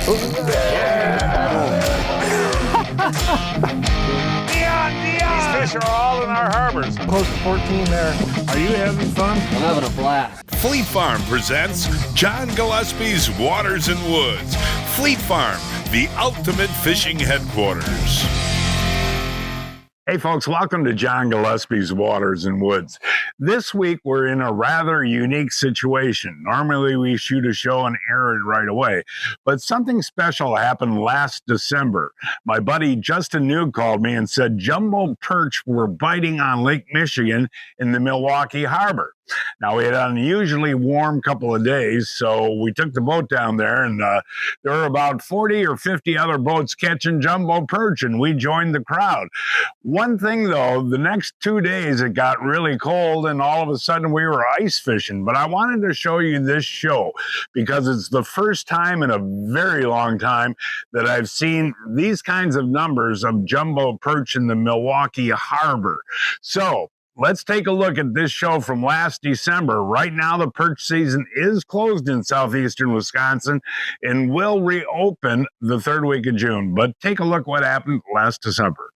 These fish are all in our harbors. Close to 14 there. Are you having fun? I'm having a blast. Fleet Farm presents John Gillespie's Waters and Woods. Fleet Farm, the ultimate fishing headquarters. Hey folks, welcome to John Gillespie's Waters and Woods. This week we're in a rather unique situation. Normally we shoot a show and air it right away, but something special happened last December. My buddy Justin Neu called me and said jumbo perch were biting on Lake Michigan in the Milwaukee harbor. Now, we had an unusually warm couple of days, so we took the boat down there, and there were about 40 or 50 other boats catching jumbo perch, and we joined the crowd. One thing, though, the next 2 days it got really cold, and all of a sudden we were ice fishing. But I wanted to show you this show because it's the first time in a very long time that I've seen these kinds of numbers of jumbo perch in the Milwaukee harbor. So, let's take a look at this show from last December. Right now, the perch season is closed in southeastern Wisconsin and will reopen the third week of June. But take a look what happened last December.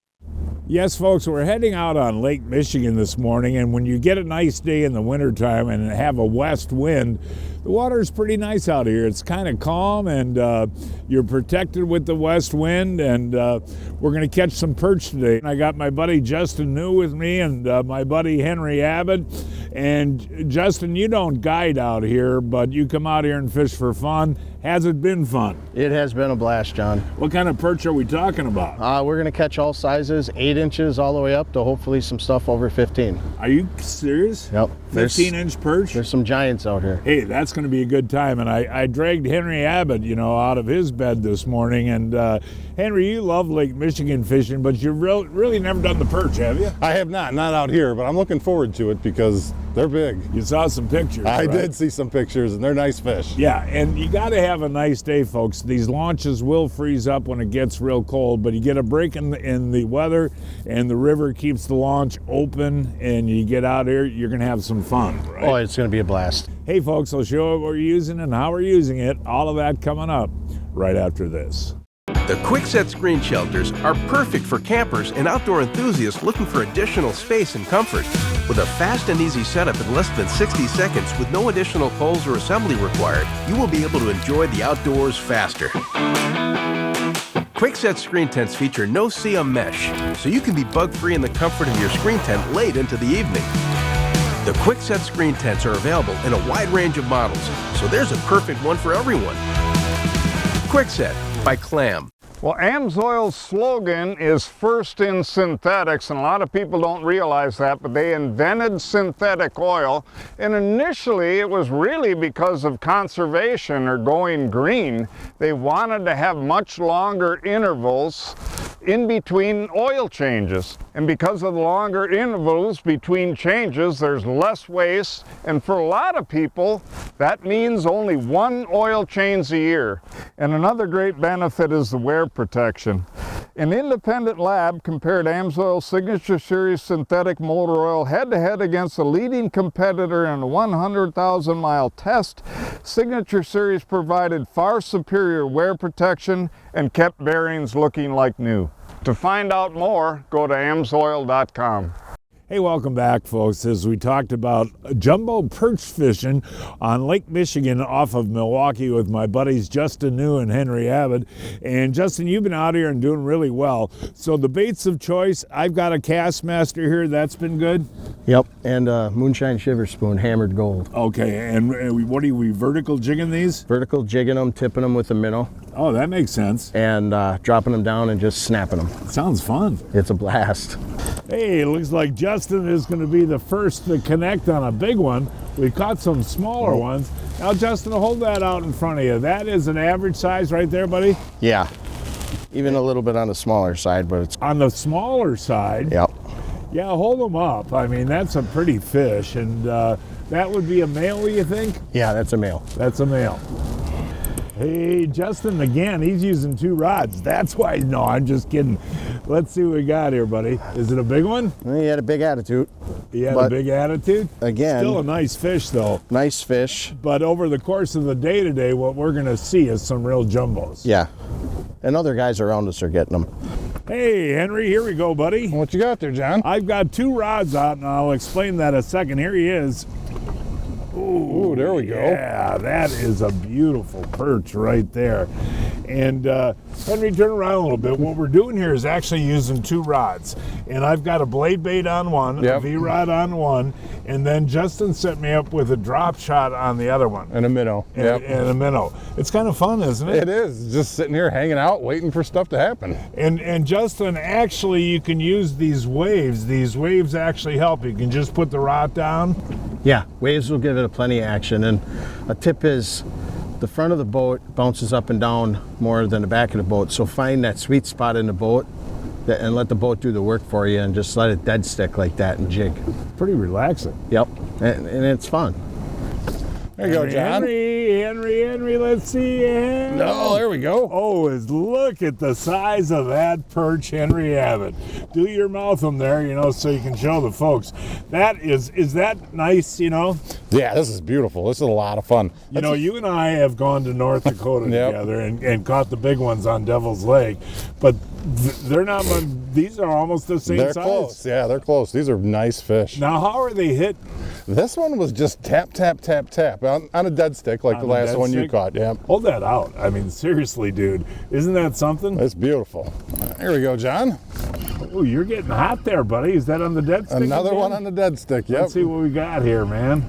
Yes, folks, we're heading out on Lake Michigan this morning, and when you get a nice day in the wintertime and have a west wind, the water is pretty nice out here. It's kind of calm, and you're protected with the west wind, and we're going to catch some perch today. I got my buddy Justin Neu with me and my buddy Henry Abbott. And Justin, you don't guide out here, but you come out here and fish for fun. Has it been fun? It has been a blast, John. What kind of perch are we talking about? We're going to catch all sizes, 8 inches all the way up to hopefully some stuff over 15. Are you serious? Yep. 15-inch perch? There's some giants out here. Hey, that's going to be a good time. And I dragged Henry Abbott, out of his bed this morning. And Henry, you love Lake Michigan fishing, but you've really never done the perch, have you? I have not out here, but I'm looking forward to it because they're big. You saw some pictures, I right? did see some pictures, and they're nice fish. Yeah, and you got to have a nice day, folks. These launches will freeze up when it gets real cold, but you get a break in the weather, and the river keeps the launch open, and you get out here, you're going to have some fun, right? Oh, it's going to be a blast. Hey, folks, I'll show you what we're using and how we're using it. All of that coming up right after this. The Quickset screen shelters are perfect for campers and outdoor enthusiasts looking for additional space and comfort. With a fast and easy setup in less than 60 seconds with no additional poles or assembly required, you will be able to enjoy the outdoors faster. Quickset screen tents feature no CM mesh, so you can be bug-free in the comfort of your screen tent late into the evening. The Quickset screen tents are available in a wide range of models, so there's a perfect one for everyone. Quickset by Clam. Well, AMSOIL's slogan is first in synthetics, and a lot of people don't realize that, but they invented synthetic oil, and initially it was really because of conservation or going green. They wanted to have much longer intervals in between oil changes, and because of the longer intervals between changes, there's less waste, and for a lot of people that means only 1 oil change a year. And another great benefit is the wear protection. An independent lab compared AMSOIL Signature Series synthetic motor oil head-to-head against a leading competitor in a 100,000-mile test. Signature Series provided far superior wear protection and kept bearings looking like new. To find out more, go to amsoil.com. Hey, welcome back, folks. As we talked about jumbo perch fishing on Lake Michigan off of Milwaukee with my buddies Justin Neu and Henry Abbott. And Justin, you've been out here and doing really well. So the baits of choice, I've got a Castmaster here. That's been good? Yep, and Moonshine Shiver Spoon, hammered gold. Okay, and what are we vertical jigging these? Vertical jigging them, tipping them with a minnow. Oh, that makes sense. And dropping them down and just snapping them. Sounds fun. It's a blast. Hey, it looks like Justin is going to be the first to connect on a big one. We caught some smaller ones. Now, Justin, hold that out in front of you. That is an average size right there, buddy? Yeah, even a little bit on the smaller side, but it's... On the smaller side? Yep. Yeah, hold them up. I mean, that's a pretty fish, and that would be a male, you think? Yeah, that's a male. That's a male. Hey, Justin, again, he's using 2 rods. That's why, no, I'm just kidding. Let's see what we got here, buddy. Is it a big one? He had a big attitude. He had a big attitude? Again. Still a nice fish, though. Nice fish. But over the course of the day today, what we're going to see is some real jumbos. Yeah. And other guys around us are getting them. Hey, Henry, here we go, buddy. What you got there, John? I've got 2 rods out, and I'll explain that in a second. Here he is. Ooh, there we go. Yeah, that is a beautiful perch right there. And Henry, turn around a little bit. What we're doing here is actually using 2 rods. And I've got a blade bait on one, a V-rod on one, and then Justin set me up with a drop shot on the other one. And a minnow. And a minnow. It's kind of fun, isn't it? It is. Just sitting here hanging out, waiting for stuff to happen. And Justin, actually, you can use these waves. These waves actually help. You can just put the rod down. Yeah, waves will give it plenty of action. And a tip is the front of the boat bounces up and down more than the back of the boat. So find that sweet spot in the boat and let the boat do the work for you, and just let it dead stick like that and jig. Pretty relaxing. Yep, and it's fun. There you go, John. Henry, let's see. No, there we go. Oh, look at the size of that perch, Henry Abbott. Do your mouth them there, so you can show the folks. Is that nice, Yeah, this is beautiful. This is a lot of fun. You and I have gone to North Dakota together and caught the big ones on Devil's Lake, but they're not. These are almost the same size. They're close. Yeah, they're close. These are nice fish. Now, how are they hit? This one was just tap, tap, tap, tap on a dead stick like the last one you caught. Yeah. Hold that out. I mean, seriously, dude. Isn't that something? It's beautiful. Here we go, John. Oh, you're getting hot there, buddy. Is that on the dead stick? Another again? one on the dead stick, yep. Let's see what we got here, man.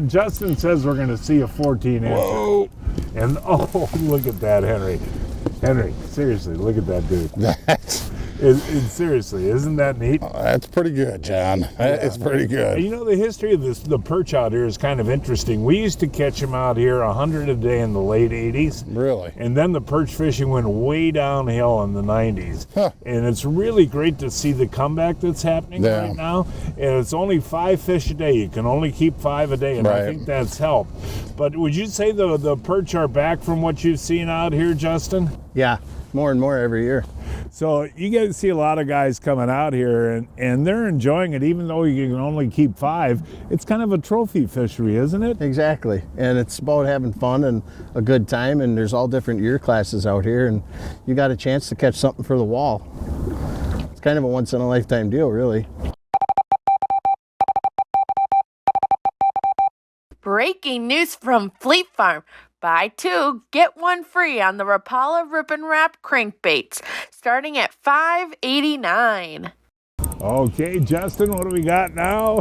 Justin says we're going to see a 14 inch. Whoa. And, look at that, Henry. Henry, seriously, look at that dude. Seriously, isn't that neat? That's pretty good, John. It's pretty good. And the history of the perch out here is kind of interesting. We used to catch them out here 100 a day in the late 80s. Really? And then the perch fishing went way downhill in the 90s. Huh. And it's really great to see the comeback that's happening right now. And it's only 5 fish a day. You can only keep 5 a day, and I think that's helped. But would you say the perch are back from what you've seen out here, Justin? Yeah, more and more every year. So you get to see a lot of guys coming out here, and they're enjoying it, even though you can only keep 5. It's kind of a trophy fishery, isn't it? Exactly, and it's about having fun and a good time, and there's all different year classes out here, and you got a chance to catch something for the wall. It's kind of a once-in-a-lifetime deal, really. Breaking news from Fleet Farm. Buy 2, get 1 free on the Rapala Ribbon Wrap crankbaits, starting at $5.89. Okay, Justin, what do we got now?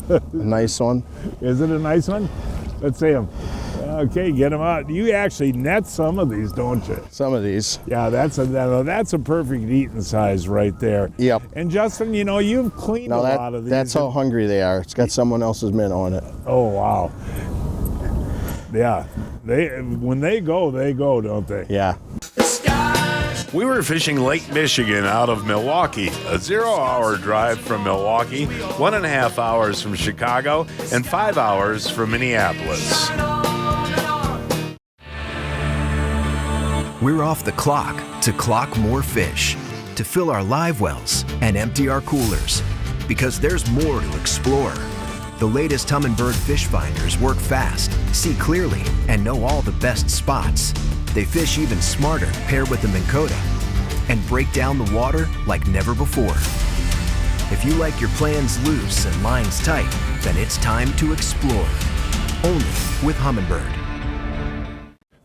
A nice one. Is it a nice one? Let's see them. Okay, get them out. You actually net some of these, don't you? Some of these. Yeah, that's a perfect eating size right there. Yep. And Justin, you've cleaned a lot of these. That's how hungry they are. It's got someone else's minnow on it. Oh, wow. Yeah, when they go, don't they? Yeah. We were fishing Lake Michigan out of Milwaukee, a 0-hour drive from Milwaukee, 1.5 hours from Chicago, and 5 hours from Minneapolis. We're off the clock to clock more fish, to fill our live wells and empty our coolers, because there's more to explore. The latest Humminbird fish finders work fast, see clearly, and know all the best spots. They fish even smarter paired with the Minn Kota and break down the water like never before. If you like your plans loose and lines tight, then it's time to explore. Only with Humminbird.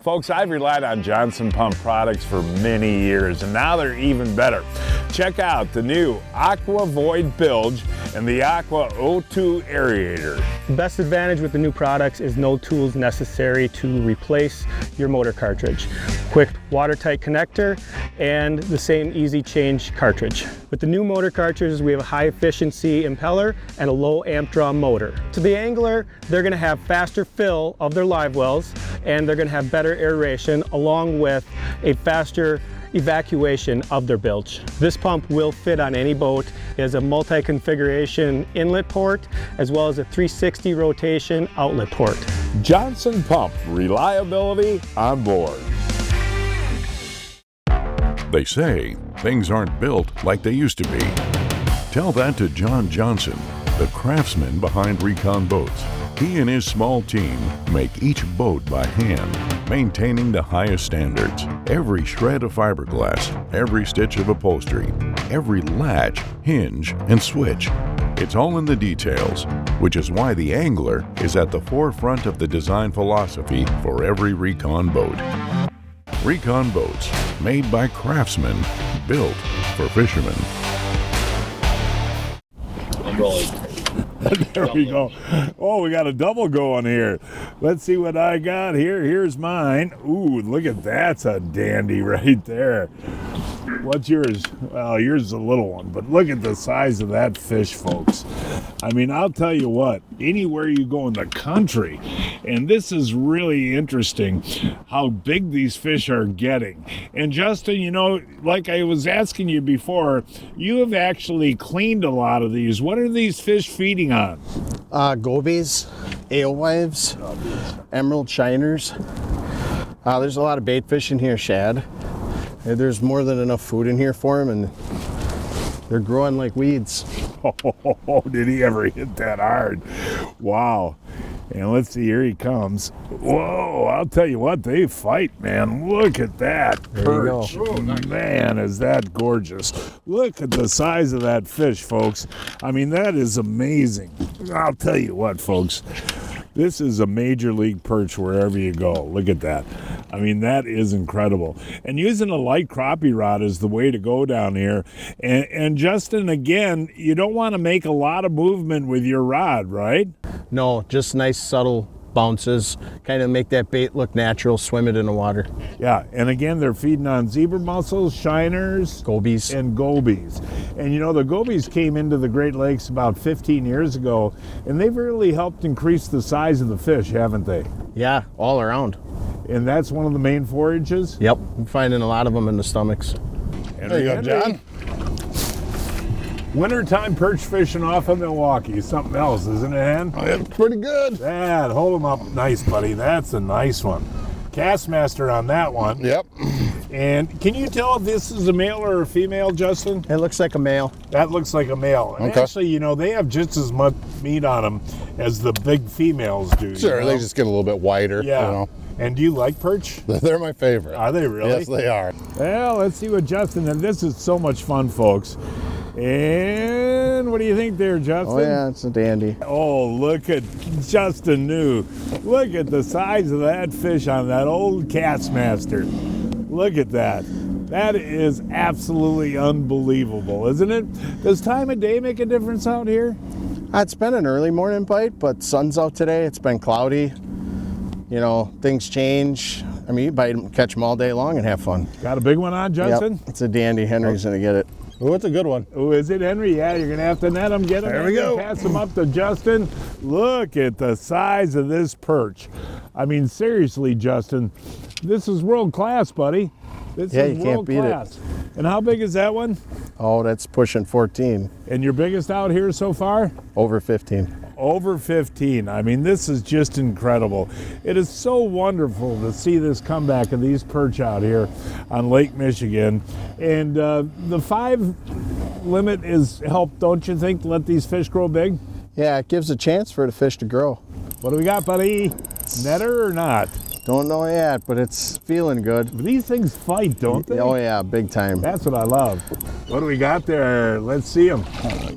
Folks, I've relied on Johnson Pump products for many years, and now they're even better. Check out the new Aqua Void Bilge and the Aqua O2 Aerator. The best advantage with the new products is no tools necessary to replace your motor cartridge. Quick watertight connector and the same easy change cartridge. With the new motor cartridges, we have a high efficiency impeller and a low amp draw motor. To the angler, they're going to have faster fill of their live wells, and they're going to have better aeration along with a faster evacuation of their bilge. This pump will fit on any boat. It has a multi-configuration inlet port as well as a 360 rotation outlet port. Johnson Pump, reliability on board. They say things aren't built like they used to be. Tell that to John Johnson, the craftsman behind Recon Boats. He and his small team make each boat by hand, maintaining the highest standards. Every shred of fiberglass, every stitch of upholstery, every latch, hinge, and switch. It's all in the details, which is why the angler is at the forefront of the design philosophy for every Recon boat. Recon Boats, made by craftsmen, built for fishermen. There we go. Oh, we got a double going here. Let's see what I got here. Here's mine. Ooh, look at that's a dandy right there. What's yours? Well, yours is a little one, but look at the size of that fish, folks. I mean, I'll tell you what, anywhere you go in the country, and this is really interesting how big these fish are getting. And Justin, you know, like I was asking you before, you have actually cleaned a lot of these. What are these fish feeding on? Gobies, alewives, emerald shiners. There's a lot of bait fish in here, shad. There's more than enough food in here for them, and they're growing like weeds. Oh, did he ever hit that hard? Wow. And let's see, here he comes. Whoa, I'll tell you what, they fight, man. Look at that perch. Man, is that gorgeous. Look at the size of that fish, folks. I mean, that is amazing. I'll tell you what, folks. This is a major league perch wherever you go. Look at that. I mean, that is incredible. And using a light crappie rod is the way to go down here. And Justin, again, you don't want to make a lot of movement with your rod, right? No, just nice subtle bounces, kind of make that bait look natural, swim it in the water. Yeah, and again, they're feeding on zebra mussels, shiners, gobies, and gobies. And you know, the gobies came into the Great Lakes about 15 years ago, and they've really helped increase the size of the fish, haven't they? Yeah, all around. And that's one of the main forages? Yep, I'm finding a lot of them in the stomachs. And there you go, John. Wintertime perch fishing off of Milwaukee. Something else, isn't it, Hen? Oh, yeah, pretty good. Dad, hold them up nice, buddy. That's a nice one. Castmaster on that one. Yep. And can you tell if this is a male or a female, Justin? It looks like a male. That looks like a male. And okay. Actually, you know, they have just as much meat on them as the big females do. Sure, you know? they just get a little bit wider. Yeah. You know. And do you like perch? They're my favorite. Are they really? Yes, they are. Well, let's see what Justin, and this is so much fun, folks. And what do you think there, Justin? Oh yeah, it's a dandy. Oh, look at Justin Neu. Look at the size of that fish on that old Castmaster. Look at that. That is absolutely unbelievable, isn't it? Does time of day make a difference out here? It's been an early morning bite, but sun's out today. It's been cloudy. You know, things change. I mean, you bite them, catch them all day long and have fun. Got a big one on, Justin? Yep, it's a dandy. Henry's gonna get it. Oh, it's a good one. Oh, is it, Henry? Yeah, you're going to have to net him. Get him. There we go. Pass him up to Justin. Look at the size of this perch. I mean, seriously, Justin, this is world class, buddy. This is you can't world beat class. it. And how big is that one? Oh, that's pushing 14. And your biggest out here so far? Over 15. Over 15. I mean, this is just incredible. It is so wonderful to see this comeback of these perch out here on Lake Michigan. And the 5 limit is helped, don't you think, to let these fish grow big? Yeah, it gives a chance for the fish to grow. What do we got, buddy? Netter or not? Don't know yet, but it's feeling good. These things fight, don't they? Oh yeah, big time. That's what I love. What do we got there? Let's see them.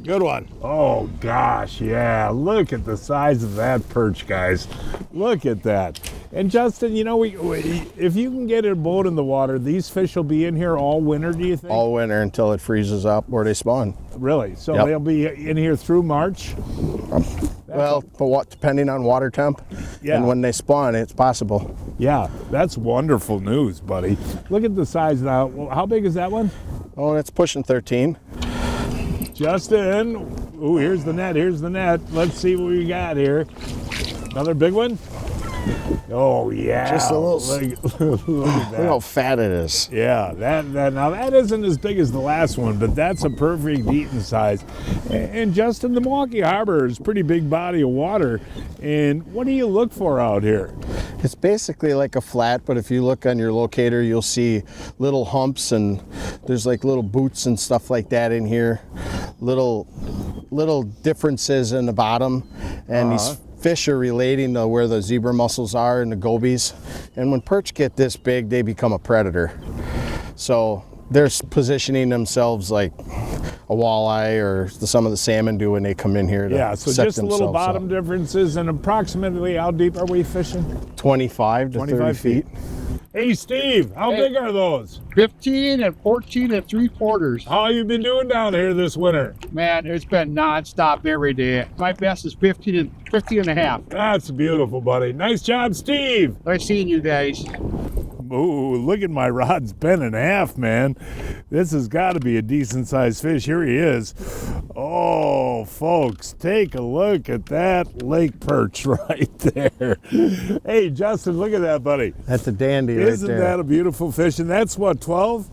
Good one. Oh gosh, yeah. Look at the size of that perch, guys. Look at that. And Justin, you know, if you can get a boat in the water, these fish will be in here all winter, do you think? All winter until it freezes up or they spawn. Really? So Yep. they'll be in here through March? Well, but what, depending on water temp, Yeah. and when they spawn, it's possible. Yeah, that's wonderful news, buddy. Look at the size now. Well, how big is that one? Oh, it's pushing 13. Justin, ooh, here's the net, here's the net. Let's see what we got here. Another big one? Oh yeah, Just a little. Look at Look how that. fat it is. Yeah, that now that isn't as big as the last one, but that's a perfect eating size. And Justin, the Milwaukee Harbor is a pretty big body of water. And what do you look for out here? It's basically like a flat, but if you look on your locator, you'll see little humps, and there's like little boots and stuff like that in here. Little differences in the bottom, and these fish are relating to where the zebra mussels are and the gobies. And when perch get this big, they become a predator. So they're positioning themselves like a walleye or some of the salmon do when they come in here to So set just little themselves bottom up. differences. And approximately how deep are we fishing? 25 to 30 feet. Hey Steve, how big are those? 15 and 14 and 3/4. How you been doing down here this winter? Man, it's been nonstop every day. My best is 15 and a half. That's beautiful, buddy. Nice job, Steve. Nice seeing you guys. Ooh, look at my rod's bent in half, man. This has got to be a decent sized fish. Here he is. Oh, folks, take a look at that lake perch right there. Hey, Justin, look at that, buddy. That's a dandy right there. Isn't that a beautiful fish? And that's what, 12?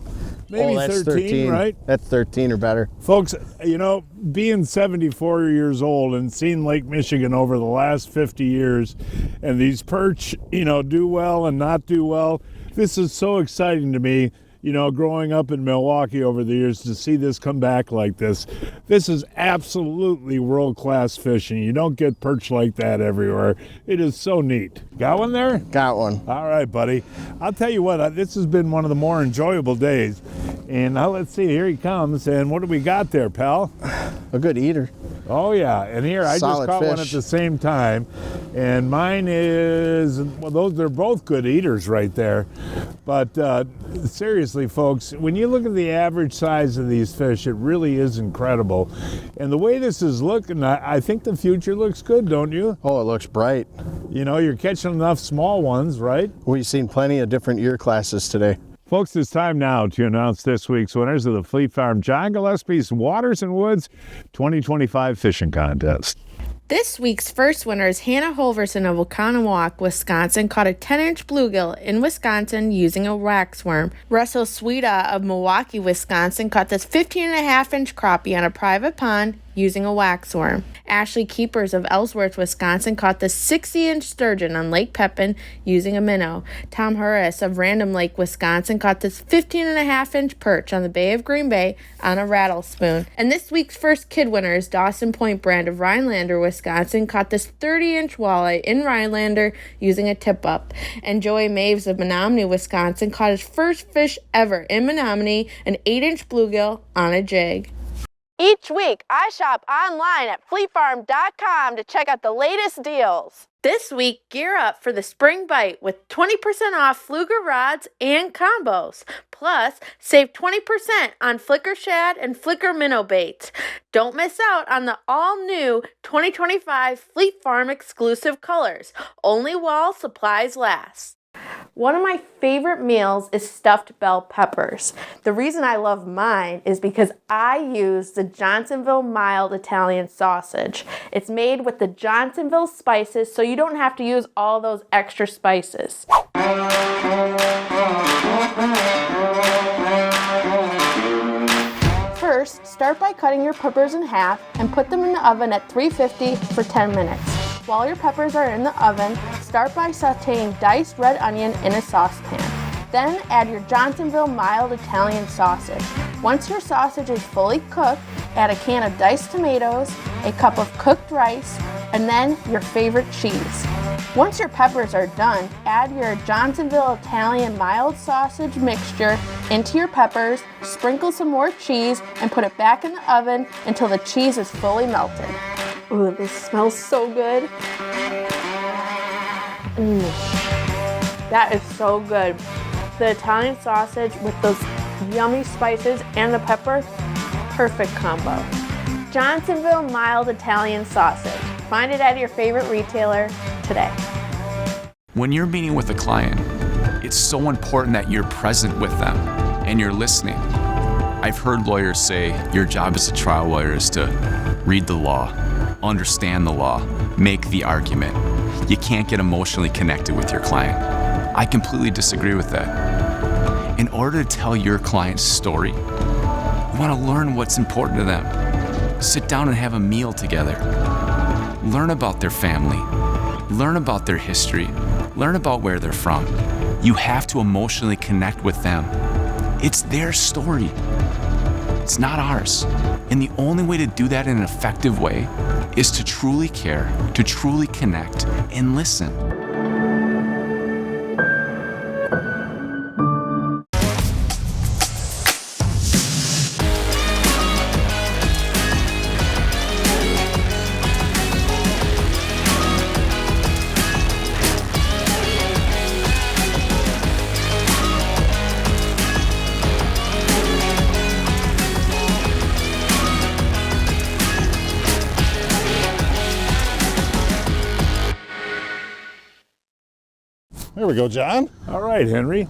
Maybe that's 13, right? That's 13 or better. Folks, you know, being 74 years old and seeing Lake Michigan over the last 50 years and these perch, you know, do well and not do well, this is so exciting to me, you know, growing up in Milwaukee over the years to see this come back like this. This is absolutely world-class fishing. You don't get perch like that everywhere. It is so neat. Got one there? Got one. All right, buddy. I'll tell you what, this has been one of the more enjoyable days. And now let's see, here he comes. And what do we got there, pal? A good eater. Oh, yeah. And here, I just Solid caught one at fish. the same time. And mine is, well, they're both good eaters right there. But seriously, folks, when you look at the average size of these fish, it really is incredible. And the way this is looking, I think the future looks good, don't you? Oh, it looks bright. You know, you're catching enough small ones, right? We've seen plenty of different year classes today. Folks, it's time now to announce this week's winners of the Fleet Farm John Gillespie's Waters and Woods 2025 Fishing Contest. This week's first winner is Hannah Holverson of Oconomowoc, Wisconsin, caught a 10-inch bluegill in Wisconsin using a wax worm. Russell Sweda of Milwaukee, Wisconsin, caught this 15.5-inch crappie on a private pond using a wax worm. Ashley Keepers of Ellsworth, Wisconsin, caught the 60-inch sturgeon on Lake Pepin using a minnow. Tom Harris of Random Lake, Wisconsin, caught this 15.5-inch perch on the Bay of Green Bay on a rattle spoon. And this week's first kid winner is Dawson Point Brand of Rhinelander, Wisconsin, caught this 30-inch walleye in Rhinelander using a tip-up. And Joey Maves of Menominee, Wisconsin, caught his first fish ever in Menominee, an 8-inch bluegill on a jig. Each week, I shop online at fleetfarm.com to check out the latest deals. This week, gear up for the spring bite with 20% off Fluger rods and combos. Plus, save 20% on Flicker shad and Flicker minnow baits. Don't miss out on the all-new 2025 Fleet Farm exclusive colors, only while supplies last. One of my favorite meals is stuffed bell peppers. The reason I love mine is because I use the Johnsonville mild Italian sausage. It's made with the Johnsonville spices, so you don't have to use all those extra spices. First, start by cutting your peppers in half and put them in the oven at 350 for 10 minutes. While your peppers are in the oven, start by sauteing diced red onion in a saucepan. Then add your Johnsonville mild Italian sausage. Once your sausage is fully cooked, add a can of diced tomatoes, a cup of cooked rice, and then your favorite cheese. Once your peppers are done, add your Johnsonville Italian mild sausage mixture into your peppers, sprinkle some more cheese, and put it back in the oven until the cheese is fully melted. Ooh, this smells so good. That is so good. The Italian sausage with those yummy spices and the pepper, perfect combo. Johnsonville mild Italian sausage. Find it at your favorite retailer today. When you're meeting with a client, it's so important that you're present with them and you're listening. I've heard lawyers say your job as a trial lawyer is to read the law, understand the law, make the argument. you can't get emotionally connected with your client. I completely disagree with that. In order to tell your client's story, you want to learn what's important to them. Sit down and have a meal together. Learn about their family. Learn about their history. Learn about where they're from. You have to emotionally connect with them. It's their story. It's not ours. And the only way to do that in an effective way is to truly care, to truly connect, and listen. There we go, John. All right, Henry.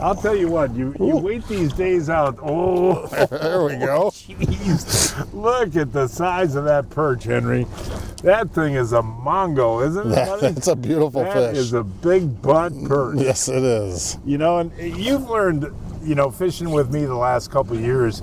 I'll tell you what, you wait these days out. Oh, there we go. Jeez. Look at the size of that perch, Henry. That thing is a mongo, isn't it, buddy? That's a beautiful fish. That is a big butt perch. Yes, it is. You know, and you've learned, you know, fishing with me the last couple of years,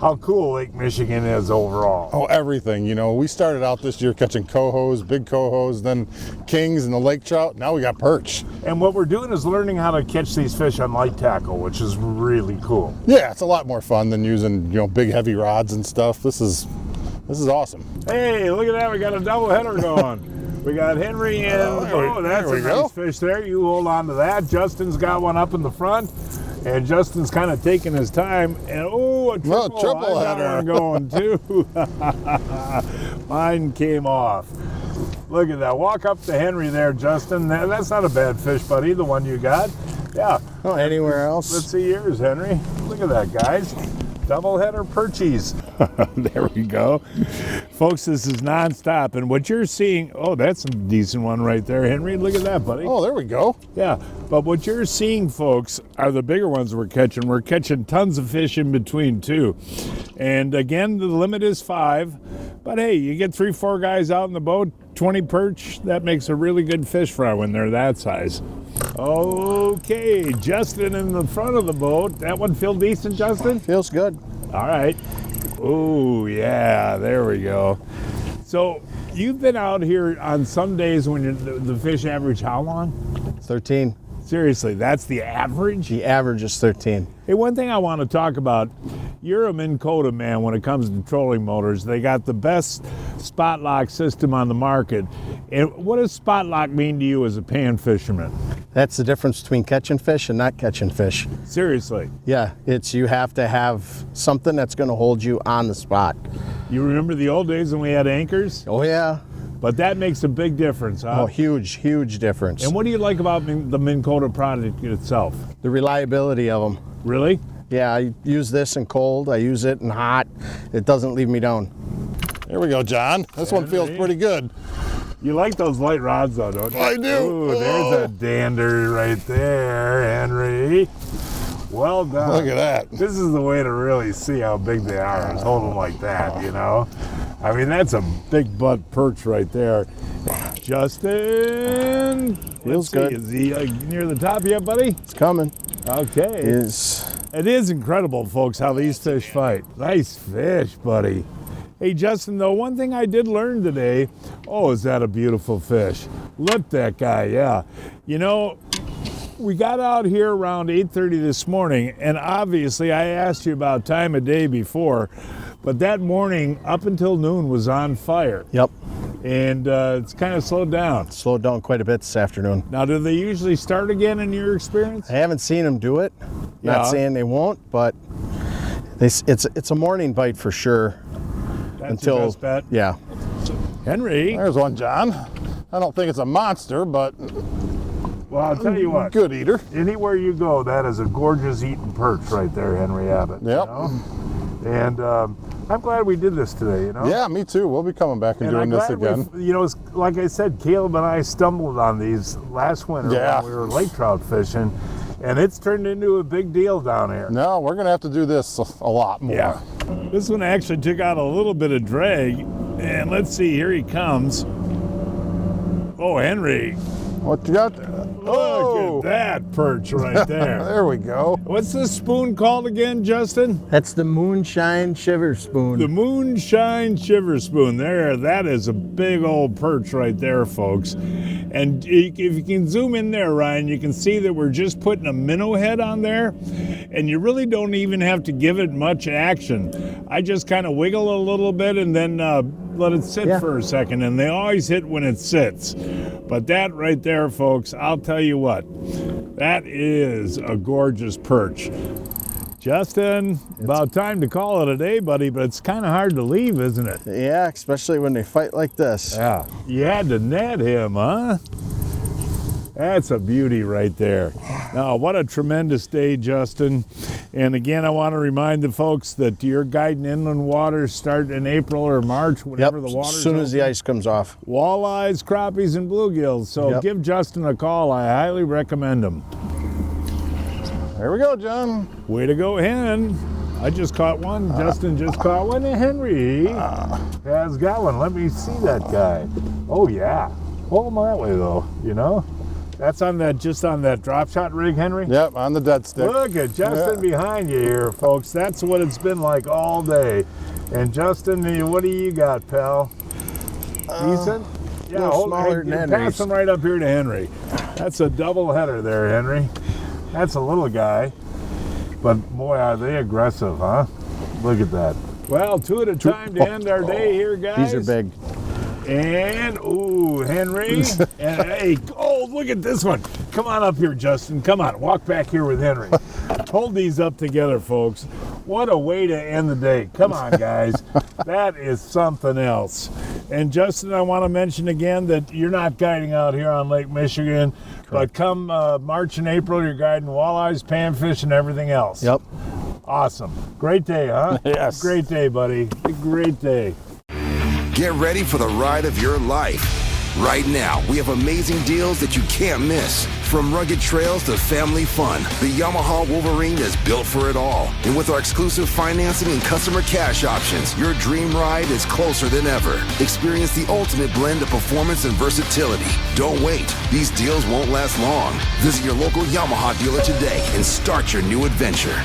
how cool Lake Michigan is overall. Oh, everything. You know, we started out this year catching cohos, big cohos, then kings and the lake trout. Now we got perch. And what we're doing is learning how to catch these fish on light tackle, which is really cool. Yeah, it's a lot more fun than using, you know, big heavy rods and stuff. This is awesome. Hey, look at that. We got a double header going. We got Henry and, that's a nice fish there. You hold on to that. Justin's got one up in the front. And Justin's kind of taking his time, and a triple header. I got one going too. Mine came off. Look at that. Walk up to Henry there, Justin. That's not a bad fish, buddy, the one you got. Yeah. Oh, anywhere else? Let's see yours, Henry. Look at that, guys. Double header perchies. There we go. Folks, this is nonstop. And what you're seeing, that's a decent one right there, Henry. Look at that, buddy. Oh, there we go. Yeah. But what you're seeing, folks, are the bigger ones we're catching. We're catching tons of fish in between, too. And again, the limit is 5. But hey, you get 3-4 guys out in the boat, 20 perch, that makes a really good fish fry when they're that size. Okay, Justin in the front of the boat. That one feel decent, Justin? Feels good. All right. Oh, yeah, there we go. So you've been out here on some days when the fish average how long? 13. Seriously, that's the average? The average is 13. Hey, one thing I want to talk about, you're a Minn Kota man when it comes to trolling motors. They got the best spot lock system on the market. And what does spot lock mean to you as a pan fisherman? That's the difference between catching fish and not catching fish. Seriously? Yeah, you have to have something that's going to hold you on the spot. You remember the old days when we had anchors? Oh, yeah. But that makes a big difference, huh? Oh, huge, huge difference. And what do you like about the Minn Kota product itself? The reliability of them. Really? Yeah, I use this in cold. I use it in hot. It doesn't leave me down. There we go, John. This one feels pretty good. You like those light rods, though, don't you? I do. Ooh, there's a dander right there, Henry. Well done. Look at that. This is the way to really see how big they are, is hold them like that, you know? I mean, that's a big butt perch right there. Justin. Feels good. Is he near the top yet, buddy? It's coming. Okay. It is incredible, folks, how these fish fight. Nice fish, buddy. Hey, Justin, though, one thing I did learn today, is that a beautiful fish? Look that guy, yeah. You know, we got out here around 8:30 this morning, and obviously I asked you about time of day before, but that morning up until noon was on fire. Yep. And it's kind of slowed down. Slowed down quite a bit this afternoon. Now, do they usually start again in your experience? I haven't seen them do it. Not saying they won't, but it's a morning bite for sure. That's your best bet? Yeah. Henry. There's one, John. I don't think it's a monster, but well, I'll tell you what. Good eater. Anywhere you go, that is a gorgeous eating perch right there, Henry Abbott. Yep. You know? And I'm glad we did this today, you know? Yeah, me too. We'll be coming back and doing this again. You know, like I said, Caleb and I stumbled on these last winter when we were lake trout fishing, and it's turned into a big deal down here. No, we're going to have to do this a lot more. Yeah. This one actually took out a little bit of drag, and let's see, here he comes. Oh, Henry. What you got? Look at that perch right there. There we go. What's this spoon called again, Justin? That's the Moonshine Shiver Spoon. The Moonshine Shiver Spoon. There, that is a big old perch right there, folks. And if you can zoom in there, Ryan, you can see that we're just putting a minnow head on there, and you really don't even have to give it much action. I just kind of wiggle a little bit and then let it sit for a second, and they always hit when it sits. But that right there, folks, I'll tell you what, that is a gorgeous perch. Justin, about time to call it a day, buddy, but it's kind of hard to leave, isn't it? Yeah, especially when they fight like this. Yeah. You had to net him, huh? That's a beauty right there. Now, what a tremendous day, Justin. And again, I want to remind the folks that your guiding inland waters start in April or March, whenever the water's as soon as the ice comes off. Walleyes, crappies, and bluegills. So give Justin a call. I highly recommend him. There we go, John. Way to go, Hen. I just caught one. Justin just caught one. And Henry has got one. Let me see that guy. Oh, yeah. Hold him that way, though, you know? That's on that, just on that drop shot rig, Henry? Yep, on the dead stick. Look at Justin behind you here, folks. That's what it's been like all day. And Justin, what do you got, pal? Decent? Yeah, smaller than pass him right up here to Henry. That's a double header there, Henry. That's a little guy. But boy, are they aggressive, huh? Look at that. Well, two at a time to end our day here, guys. These are big. And, ooh, Henry. And, hey, oh, look at this one. Come on up here, Justin. Come on, walk back here with Henry. Hold these up together, folks. What a way to end the day. Come on, guys. That is something else. And, Justin, I want to mention again that you're not guiding out here on Lake Michigan, but come March and April, you're guiding walleyes, panfish, and everything else. Yep. Awesome. Great day, huh? Yes. Great day, buddy. Great day. Get ready for the ride of your life. Right now, we have amazing deals that you can't miss. From rugged trails to family fun, the Yamaha Wolverine is built for it all. And with our exclusive financing and customer cash options, your dream ride is closer than ever. Experience the ultimate blend of performance and versatility. Don't wait. These deals won't last long. Visit your local Yamaha dealer today and start your new adventure.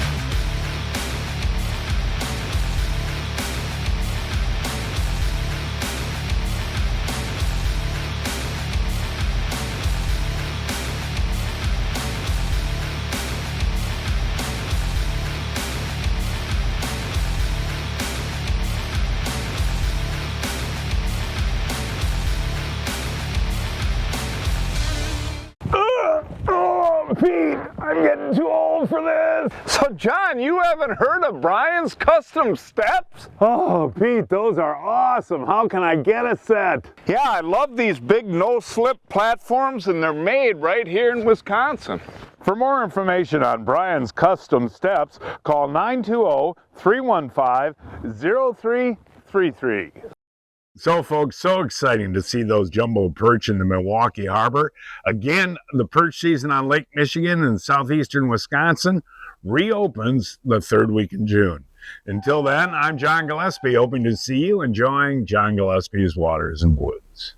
Pete, I'm getting too old for this. So, John, you haven't heard of Brian's Custom Steps? Oh, Pete, those are awesome. How can I get a set? Yeah, I love these big no-slip platforms, and they're made right here in Wisconsin. For more information on Brian's Custom Steps, call 920-315-0333. So, folks, so exciting to see those jumbo perch in the Milwaukee Harbor. Again, the perch season on Lake Michigan and southeastern Wisconsin reopens the third week in June. Until then, I'm John Gillespie, hoping to see you enjoying John Gillespie's Waters and Woods.